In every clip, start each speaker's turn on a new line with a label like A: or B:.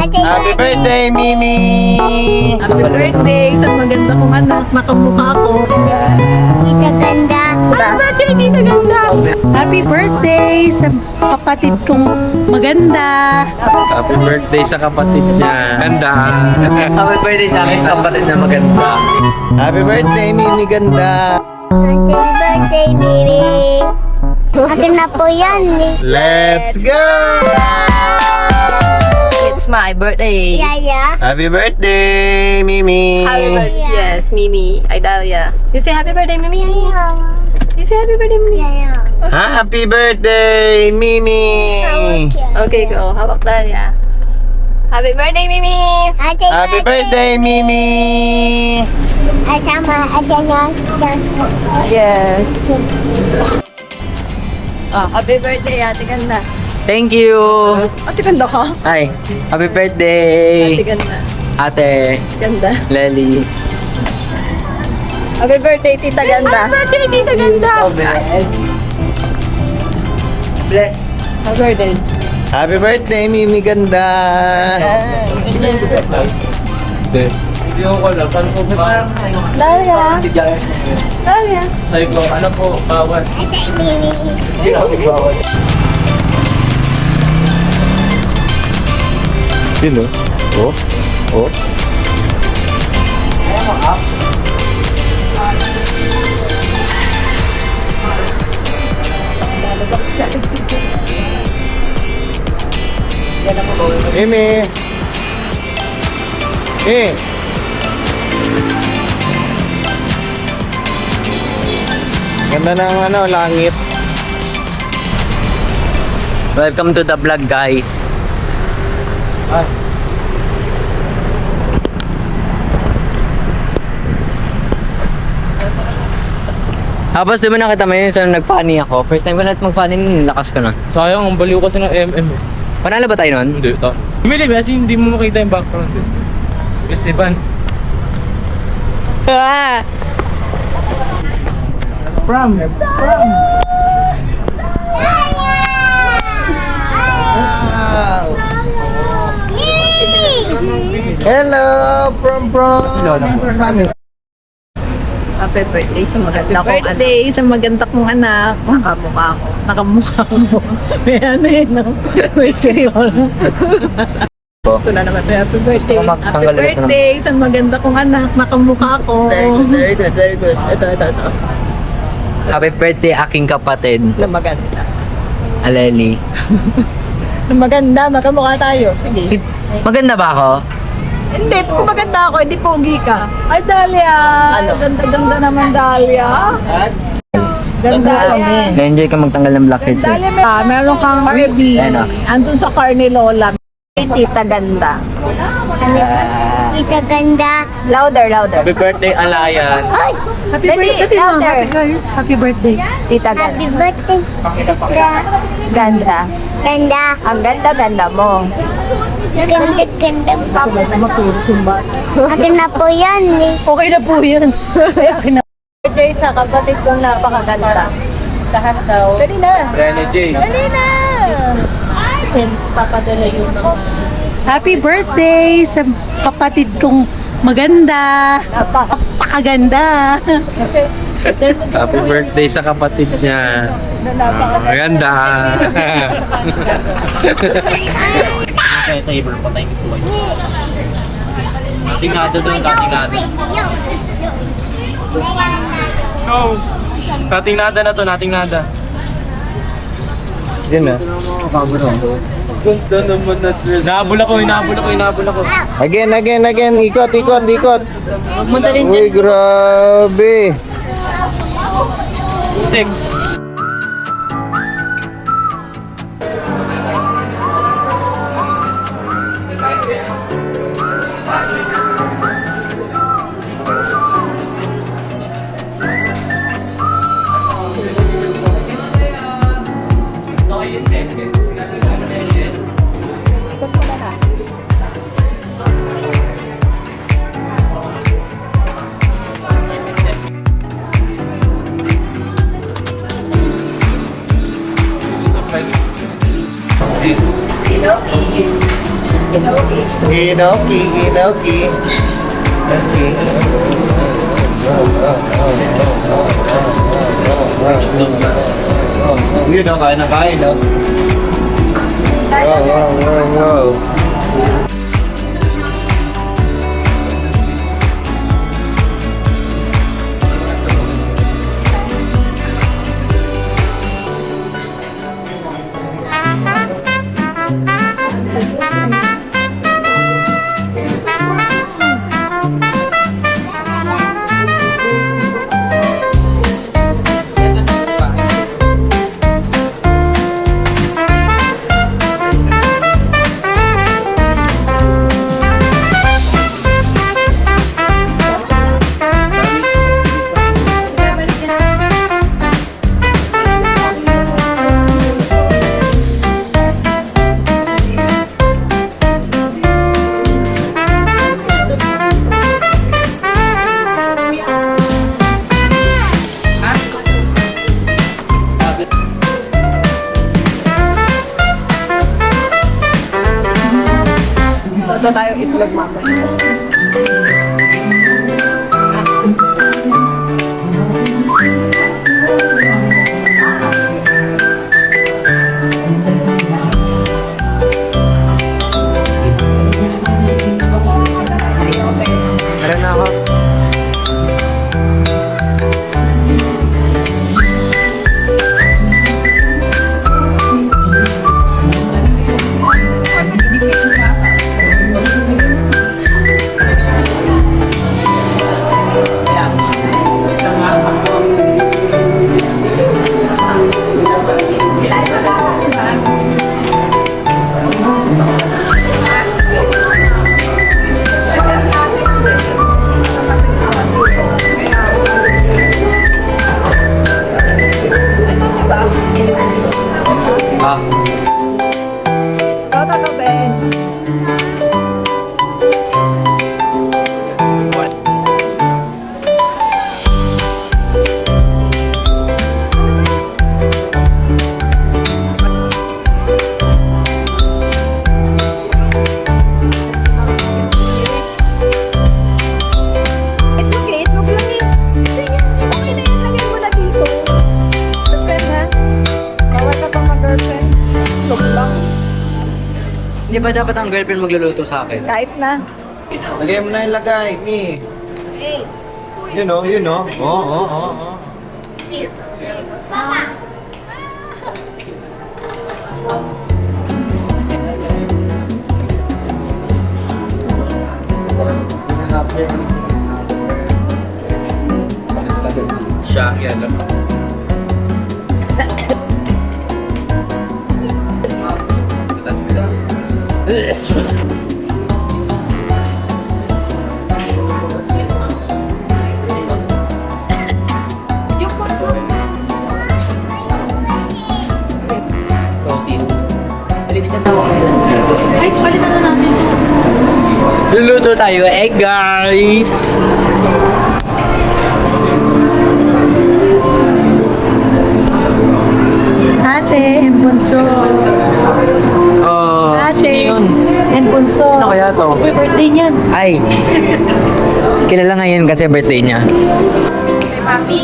A: Happy birthday, Mimi!
B: Happy birthday sa maganda kong anak, makamukha ko.
C: Tita Ganda.
B: Happy birthday, Tita Ganda! Happy birthday sa kapatid kong maganda.
A: Happy birthday sa kapatid niya. Ganda. Happy birthday sa aking kapatid na maganda. Happy birthday, Mimi Ganda.
C: Happy birthday, baby. Akin na po yan.
A: Let's go!
B: It's my birthday.
C: Yaya.
A: Happy birthday, Mimi!
B: Happy birthday. Yes, Mimi. Idalia. You say happy birthday, Mimi. You say happy birthday, Mimi.
C: Yaya.
A: Happy birthday, Mimi!
B: Okay, go. Hawak Dalia. Happy birthday, Mimi.
A: Happy birthday, Mimi!
C: Asama, asama,
B: Yes. Happy birthday, Ate Ganda.
D: Thank you!
B: Ate Ganda ka?
D: Hi! Happy birthday!
B: Ate Ganda.
D: Ate
B: Ganda.
D: Lely.
B: Happy birthday, Tita Ganda. Happy birthday, Tita Ganda.
D: Bless.
B: Happy birthday.
A: Happy birthday, Mimi Ganda!
D: Hindi ko alam. Paano po ba?
B: Dalia.
D: Si Jared.
B: Dalia.
D: Sabi ko, ano po, bawas. Hindi na ako bawas.
A: Sino? Oh? Oh? Mimi! Ganda ng langit.
D: Welcome to the vlog, guys. Tapos di ba nakita mo yun sa nag-funny ako? First time ko lahat mag-funny nun, lakas ko na.
E: Sayang, ang baliw kasi ng MM eh.
D: Panalo ba tayo nun?
E: Hindi, ta. Umili, kasi hindi mo makita yung background eh. Yes, Ivan.
D: Ah!
E: Pram!
A: Hello, from
B: Happy birthday sa maganda kong anak. Birthday sa maganda kong anak. Nakamukha ko. Nakamukha ko. May ano yun, no? May screen. Ito na naman. Happy birthday. Happy
D: Tanggal ulit na
B: birthday sa maganda kong anak. Nakamukha ko.
D: Very good.
B: Ito.
D: Happy birthday, aking kapatid,
B: Na maganda.
D: Aleli.
B: Na maganda. Makamukha tayo. Sige.
D: Maganda ba ako?
B: Hindi. Kung maganda ako, hindi pogi ka. Ay, Dalia.
D: Ano?
B: Ganda naman, Dalia. Ganda yan.
D: Na-enjoy ka magtanggal ng blackheads eh.
B: Dalia, meron kang baby.
D: Ano?
B: Andun sa car ni Lola. Tita Ganda.
C: Tita Ganda.
B: Louder.
E: Happy birthday, Alayan.
C: Ay!
B: Happy birthday, louder. Happy birthday. Tita
C: Happy birthday, Tita
B: Ganda.
C: Ganda.
B: Ang ganda mo.
C: Ganda, ganda. Akin na po yan.
B: Okay na po yun. Okay na. Birthday sa kapatid kong napakaganda. Lahat daw. Dali na.
E: Rene J.
B: Dali na. Papadala yun. Happy birthday sa kapatid kong maganda. Napakaganda.
A: Happy birthday sa kapatid niya. Maganda.
E: Kaya sa Iber, patay ni Suway. Tingado doon, tingado. No! Natingnada na to, natingnada.
A: Yun na.
E: Ganda naman na. Inaabol ako.
A: Again. Ikot.
B: Magmunta rin
A: Uy, grabe.
E: Tek.
A: Inoki, Inoki. Okay. Yun o, kain na kain o. Wow.
B: Ito tayo itlog mamaya.
D: Meron na ako. Ah,
B: Ito, Ben. Itlog eh, itlog lang eh. Sige, okay na yan. Lagay mo na dito. Girlfriend ha? Bawal ka pang mag-girlfriend. Itlog lang.
D: hindi ba dapat ang girlfriend magluluto sa akin?
B: Kahit na.
A: Lagay mo na yung lagay, ni. Yun o, yun o. Oo.
D: Siya, yan.
B: Ay, palitan na natin.
D: Luluto tayo, guys!
B: Ate, yung bunso.
D: Oh,
B: Ate,
D: sino yun?
B: yung bunso.
D: Ano kaya to?
B: Uy, birthday niyan.
D: Ay, kilala ngayon kasi birthday niya.
B: Hey, papi.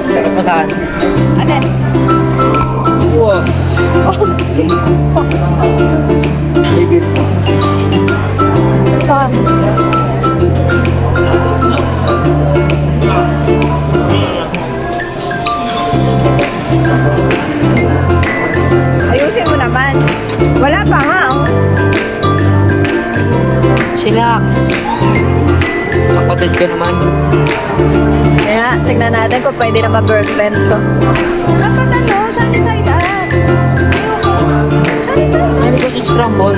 D: Sakit mo saan?
B: Ate.
D: Wow. Baby.
B: Ito. Ayusin mo naman. Wala pa nga, oh.
D: Chillax. Kapatid ko naman.
B: Kaya, tignan natin kung pwede na mag-girlfriend to. Dapat ano, sunny side up. Sunny side up.
D: Hindi ko si scramble.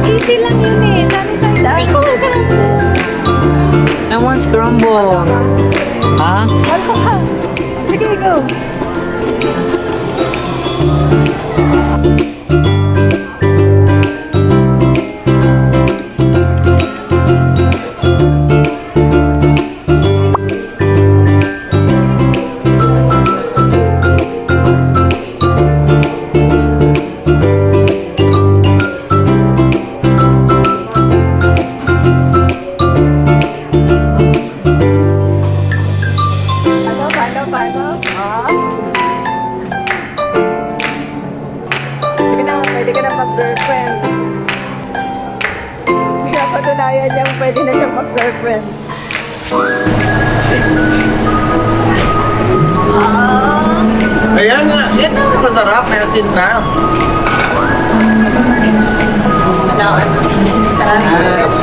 B: Easy lang yun eh, sunny side up.
D: I want scramble. Ha?
B: Alko ka. Sige, go. girlfriend.
A: Ayan nga, yan ang masarap. May asin na.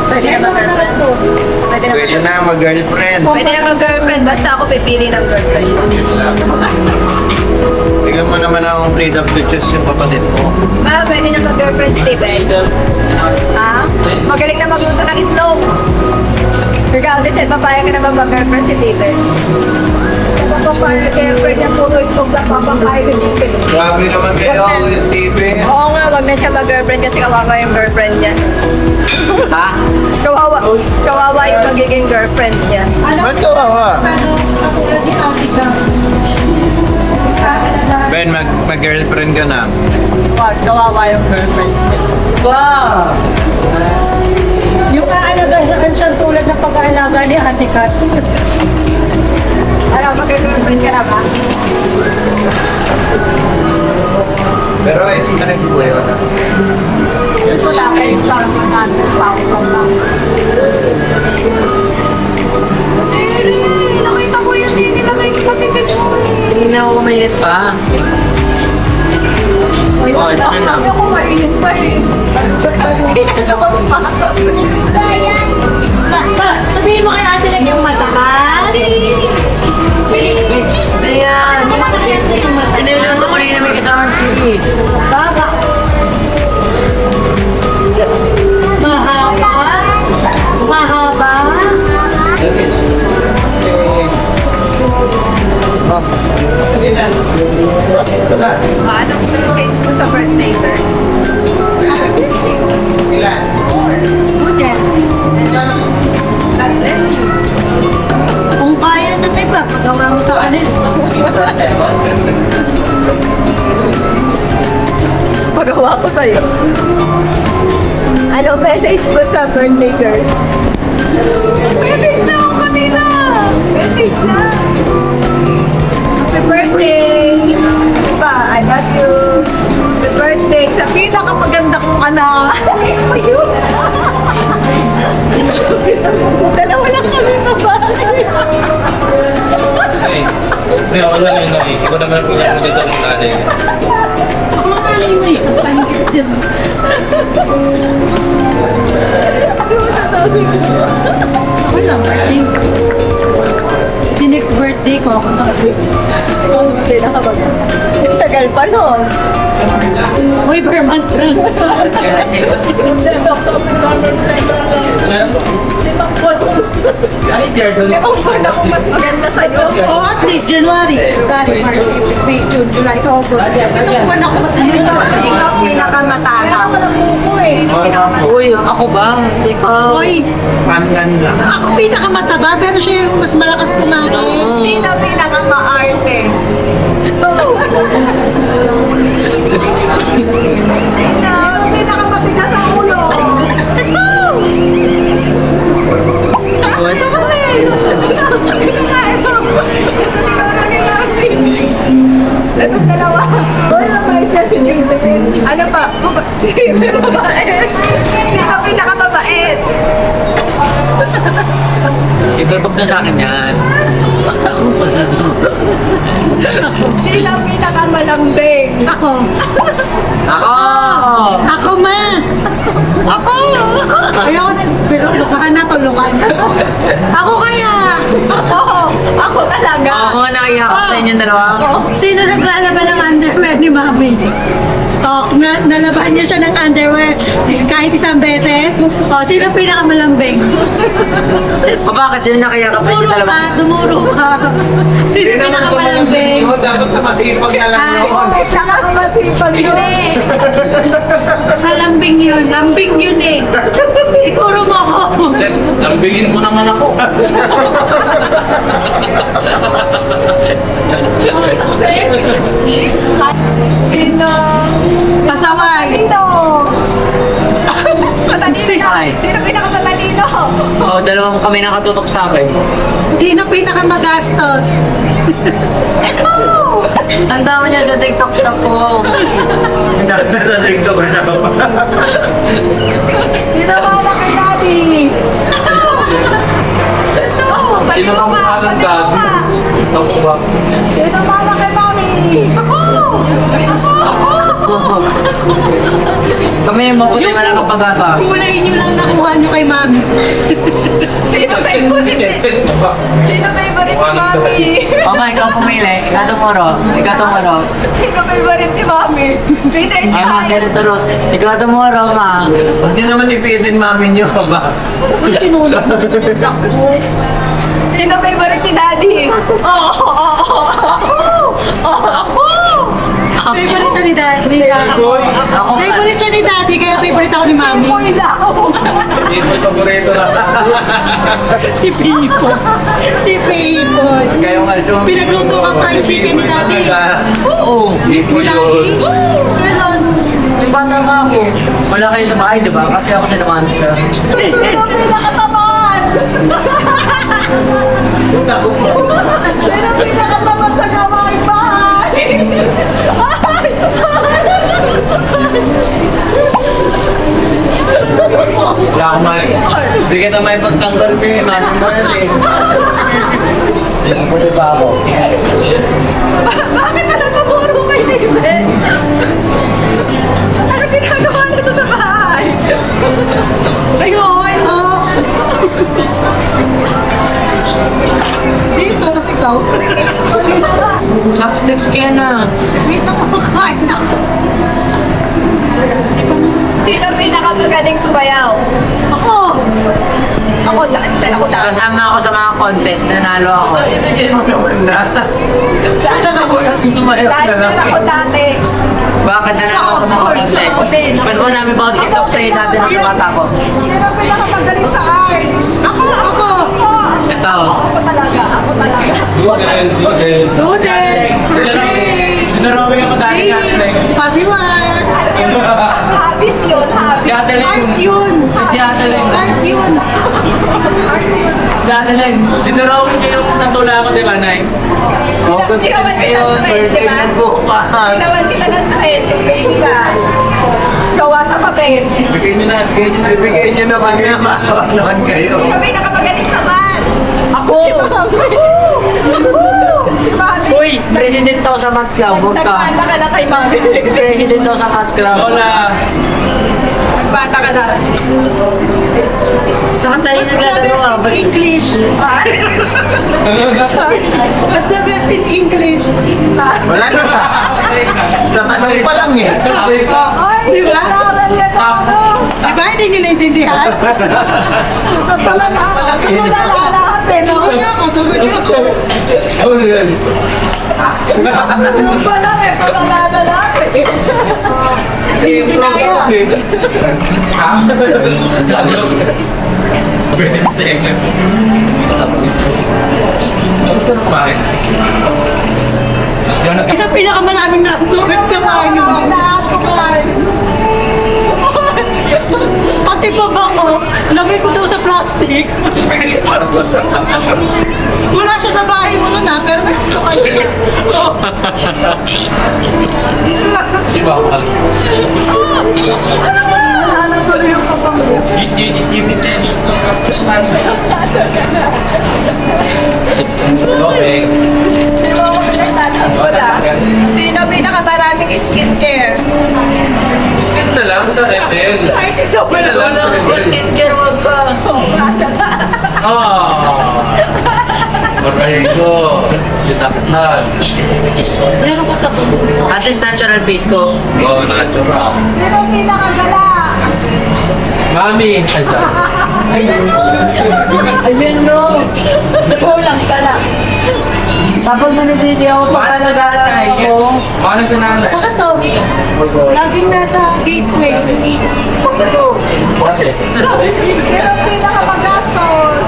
B: Pwede na mag-girlfriend.
A: Pwede na mag-girlfriend.
B: Pwede na mag-girlfriend. Basta ako pipili ng girlfriend.
A: Tignan mo naman akong freedom to choose yung kapatid mo.
B: Pwede na mag-girlfriend, Steven. Ha? Magaling na magluto ng itlog. Regardless, papayag ka naman mag-girlfriend si Steven. Papapayag girlfriend niya puro itlog na papapayag ni Steven.
A: Grabe naman kayo, Steven.
B: Oo nga, wag na siya mag-girlfriend kasi kawawa yung girlfriend niya.
A: Ha?
B: Kawawa yung magiging girlfriend niya.
A: Ba't kawawa? Ben, mag-girlfriend ka na.
B: Wag, kawawa yung girlfriend. Wow! Yung aalagaan siyang tulad ng pag-aalaga ni Ate Kat. Alam, mag-girlfriend ka na ba?
A: Pero stress po yun.
B: Wala kayong chance na Tiri! Nakita ko yun, nilagay ko sa bibig mo eh.
D: Hindi na ako mainit pa. Oh, ito na.
B: Sabi ako mainit pa eh. Sabihin mo kay ate lang yung mata ka.
D: May cheese na yan.
B: Ano naman cheese na yung mata?
D: Niluto ko rin na may kasamang cheese.
B: Baba. Mahaba? Mahaba? Anong message mo sa birthday girl?
A: Ilan?
B: Good yan. God bless you. Kung kaya ng iba, pagawa mo sa kanila. Pagawa ko sa'yo. Anong message mo sa birthday girl? Message na ako kanina! Message na! Happy birthday! Diba, I love you! Happy birthday! Sa pinakamaganda kong anak! Ano yun? Dalawa lang kami sa bahay!
E: Hindi, ako lang yun. Ikaw naman ang pinaka dito ng nanay.
B: Ako nga yun eh! Panggit dyan! Ano mo sasabi ko? Ako lang, birthday. Di next birthday ko, ako hindi na kapag. Tagal pa nun. Uy, per month lang. Limang buwan ako mas maganda sa'yo. Oh, at least January. February, March, April, May, June, July, August. Limang buwan ako mas maganda sa'yo. Ikaw pinakamatagaw.
D: Uy, ako ba? Hindi ka.
B: Uy,
A: Pangan lang.
B: ako pinakamataba pero siya yung mas malakas kumain. Sino pinakamaarte? Ito. Sino pinakamatigas sa ulo? Ito. Itong dalawa. Wala ba ito? Ano pa? Sino mabait? Sino pinakamabait?
D: Itutok na sa akin yan. Ako pa sa
B: Sino pinakamalambing? Ako.
D: Ako!
B: Ako ma! Ako! Ayoko na, pero lukahan na to, lukahan na. Ako kaya! Ako talaga!
D: Ako nga nakaiyak sa inyong dalawa.
B: Sino naglalaban ng underwear ni Mami? Nalaban niya siya ng underwear kahit isang beses. Sino pinakamalambing?
D: O bakit? Sino nakaiyak sa inyong dalawa?
B: Dumuro ka. Sino
A: Hindi naman
B: pinakamalambing?
A: yun. Dapat sa masipag na lang yun.
B: Pinakamasipag yun. Hindi. Sa lambing yun. Lambing yun eh. Ituro mo ako.
E: Lambingin mo naman ako.
B: Success? Sino? Pasaway. Sino? Matalino. Sino pinakamatalino?
D: Oo, dalawang kami nakatutok sa akin.
B: Sino pinakamagastos? Ito!
D: Ang dami niya sa TikTok shop ko.
A: Nasa TikTok na ba?
B: Sino wala kay Daddy?
A: Sino ang mukha ng daddy? Ako ba?
B: Sino mama kay mami? Ako!
D: Kami yung mabuti man ang pag-asa.
B: Kulay niyo lang nakuha niyo kay mami. Sino favorite? Sino favorite ni mami?
D: Mama, ikaw pumili. Ikaw tumuro.
B: Sino favorite ni mami? Pita and
D: Ay, ma,
B: child.
D: sino turo? Ikaw tumuro, ma.
A: Huwag niyo naman ipitin mami niyo ba?
B: Sinulog mo. Sino favorite ni daddy? Ako! Favorite to ni daddy. Ako. Favorite siya ni daddy, kaya favorite ako ni mami.
A: Hindi mo paborito na.
B: Si Pipo. Si Pipo.
A: Kayo nga doon.
B: Pinagluto ka fried chicken ni daddy.
D: Oo.
A: Hindi po
B: Ni daddy.
A: yun.
B: Ganon.
D: Yung bata ba ako? Wala kayo sa bahay, di ba? Kasi ako sinamahan siya.
B: Sino pinakatamaan? Sino pinakatamaan sa gawain bahay?
A: Wala akong may... Hindi kita may pagtanggal mo eh. Mami mo yan eh.
D: Pwede ba ako?
B: Bakit ano tumuro kay David? Ano ginagawa nito sa bahay? Ayun, ito. Dito, tas ikaw.
D: Chopsticks kaya na.
B: Wait lang, kumakain na. Sino pinakamagaling sumayaw? Ako! Ako dati.
D: Kasama ako sa mga contest, nanalo ako.
A: Ibigay mo naman na. Kailan ka mo yung sumayaw
B: Dahil
A: na lang
B: yan ako
A: eh.
B: dati.
D: Bakit nanalo ako sa mga contest? Mas mo namin ba ang TikTok sa'yo dati ng bata ko?
B: Sino pinakamagaling sa arts? Ako!
D: Ito.
B: Ako talaga. Dudel!
E: Dinarawin ako dahil natin.
B: Pasiwan! Habis yun, habis.
E: Si Ate Len.
B: Art yun.
E: Si Ate Len.
B: Art yun.
E: Si Ate Len, dinarawin niyo yung natula ako, di ba, Nay?
A: Focus ka ngayon. Birthday ng bukas.
B: Ginawan kita ng thread. Yung ka. Gawa sa papel.
A: Ibigay niyo na. Ibigay niyo naman nga. Maawa naman kayo.
B: Sino pinakamagaling sa math?
D: Ako!
B: Si Mami.
D: Uy! President ako sa Math Club. Huwag ka.
B: Nagbata ka na kay Mami.
D: President ako sa Math Club.
E: Lola!
B: Nagbata ka na.
D: Saan tayo naglalaro ka?
B: English. What's the best in English?
A: Wala na. Sa tanong pa lang eh.
B: Ay, nalaman yan ako. Diba hindi nyo naintindihan? Palagi mo na lahat eh. Tugod niyo ako.
E: Ako din.
B: Ano ba lang eh? Palalala lang eh. Hindi kaya.
E: Pwede sa English. Gusto na kumain.
B: Pinakamaraming natulog na kain yung mga Pati pa ba ko? Lagay ko daw sa plastic. Wala siya sa bahay mo nun ha, pero meron ko kayo.
E: Di ba ako alam?
B: Ano ba yung kapamilya?
E: Okay.
B: Di ba ako wala? Sino pinakamaraming skincare?
A: Skin na lang sa FL.
B: Ay, isa pa
A: Skin na lang sa FL.
D: Skincare, huwag ka.
A: Maray ko. Sitaktan.
B: Meron ko sa
D: At least natural face ko.
A: Oo, natural.
B: Sino pinakagala?
E: Mami!
D: Ayun, no.
B: Kulang ka lang.
D: Tapos nanisiti ako
E: Paano sa nanay? Paano sa nanay?
B: Saka to, laging nasa gateway. Sino pinakamagastos?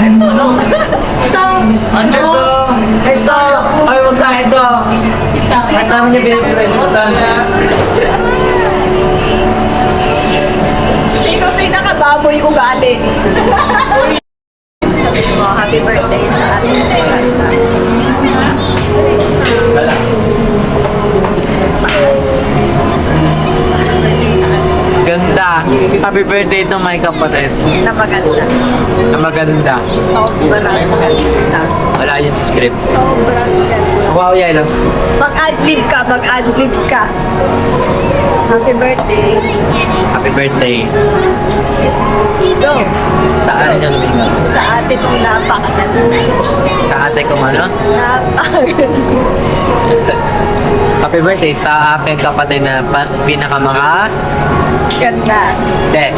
B: Ito.
E: Ano to?
D: Ito! Ay, huwag sa akin to. Ang dami niya binibigay mo.
B: Sino pinakababoy ugali? Sabi mo, happy birthday sa ating Tekanta.
D: Ganda.
A: Happy birthday to my kapatid.
B: Na maganda.
A: Na maganda.
B: Sobrang maganda.
A: Wala yun sa script.
B: Sobrang ganda.
A: Wow, yan.
B: Mag-adlib ka, mag-adlib ka. Happy birthday.
A: Happy birthday.
B: Go.
A: Saan niya luminga?
B: Sa ate kong napakaganda.
A: Sa ate kong ano?
B: Napakaganda.
A: Happy birthday sa aking kapatid na pinakamaka.
B: Ganda.
A: De.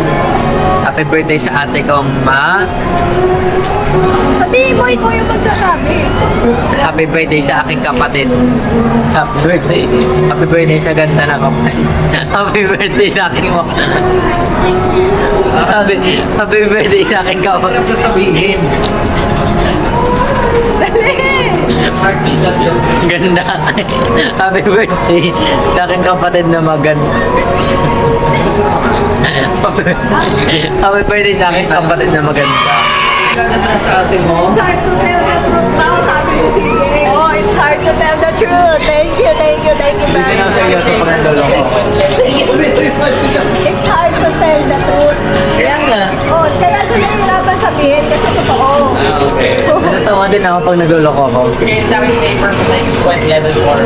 A: Happy birthday sa ate kong
B: Sabihin mo, ikaw yung magsasabi.
A: Happy birthday sa aking kapatid. Happy birthday. Happy birthday sa ganda na kapatid. Happy birthday sa aking happy birthday sa aking kapatid.
D: Ano sabihin?
A: Ganda. Happy birthday sa aking kapatid na maganda. Happy birthday sa aking kapatid na maganda.
D: Gaganda sa atin mo.
B: It's hard to tell the truth now, sabi ni Sige. Oh, it's hard to tell the truth. Thank you, thank you, thank you very
A: Hindi na
B: much.
A: seryoso pa ng lolo ko.
D: Thank you very much.
B: It's hard to tell the truth.
D: Kaya nga.
B: Oh, kaya siya nahihirapan sabihin kasi totoo.
D: Okay.
A: Natawa din ako pag nagloloko ko.
E: Okay, sa akin safer to take Quest level 4.